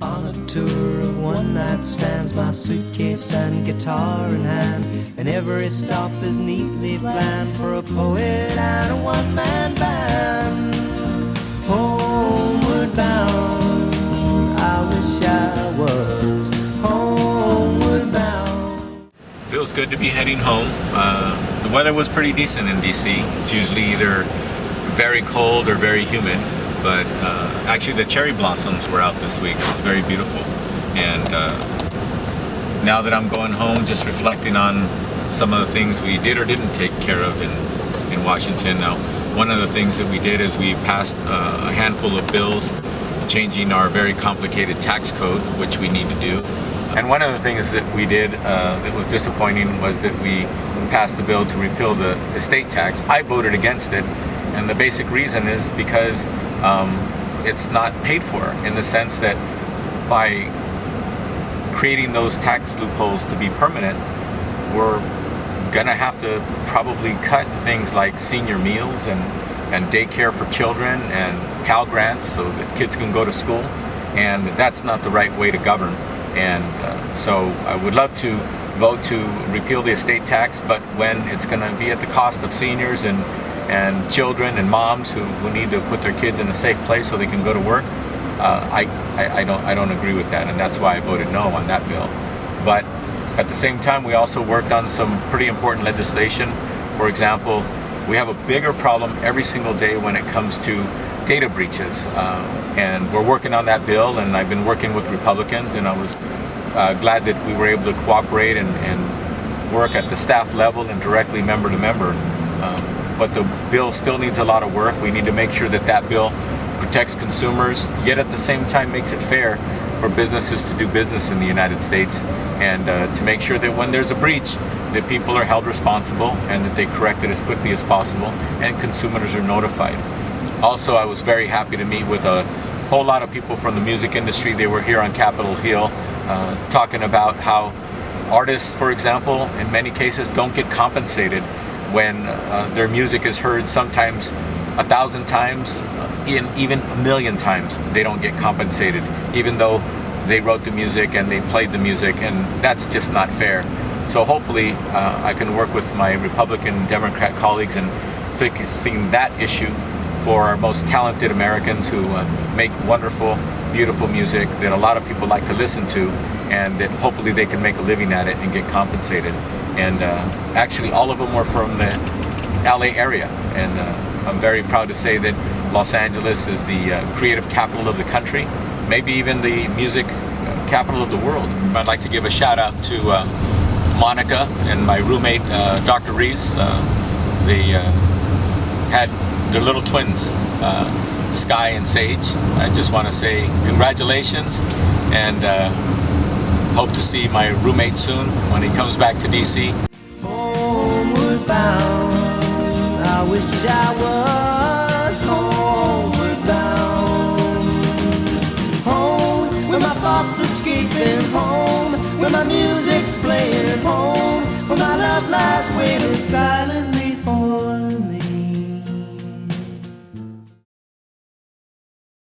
On a tour of one-night stands, my suitcase and guitar in hand, and every stop is neatly planned for a poet and a one-man band. Homeward bound, I wish I was homeward bound. Feels good to be heading home. The weather was pretty decent in DC. It's usually either very cold or very humid. But actually the cherry blossoms were out this week. It was very beautiful. And now that I'm going home, just reflecting on some of the things we did or didn't take care of in Washington. Now, one of the things that we did is we passed a handful of bills changing our very complicated tax code, which we need to do. And one of the things that we did that was disappointing was that we passed a bill to repeal the estate tax. I voted against it. And the basic reason is because it's not paid for, in the sense that by creating those tax loopholes to be permanent, we're gonna have to probably cut things like senior meals and daycare for children and Pell Grants so that kids can go to school, and that's not the right way to govern. And so I would love to vote to repeal the estate tax, but when it's gonna be at the cost of seniors and children and moms who need to put their kids in a safe place so they can go to work, I don't agree with that, and that's why I voted no on that bill. But at the same time, we also worked on some pretty important legislation. For example, we have a bigger problem every single day when it comes to data breaches, and we're working on that bill, and I've been working with Republicans, and I was glad that we were able to cooperate and work at the staff level and directly member to member. But the bill still needs a lot of work. We need to make sure that that bill protects consumers, yet at the same time makes it fair for businesses to do business in the United States, and to make sure that when there's a breach, that people are held responsible and that they correct it as quickly as possible, and consumers are notified. Also, I was very happy to meet with a whole lot of people from the music industry. They were here on Capitol Hill talking about how artists, for example, in many cases don't get compensated when their music is heard sometimes 1,000 times, even 1,000,000 times. They don't get compensated, even though they wrote the music and they played the music, and that's just not fair. So hopefully I can work with my Republican Democrat colleagues in fixing that issue for our most talented Americans who make wonderful, beautiful music that a lot of people like to listen to, and that hopefully they can make a living at it and get compensated. And actually all of them were from the LA area, and I'm very proud to say that Los Angeles is the creative capital of the country, maybe even the music capital of the world. I'd like to give a shout out to Monica and my roommate Dr. Rees. They had their little twins, Sky and Sage. I just want to say congratulations, and hope to see my roommate soon when he comes back to DC. Homeward bound, I wish I was homeward bound. Home, where my thoughts escaping, home, where my music's playing, home, where my love lies waiting silent.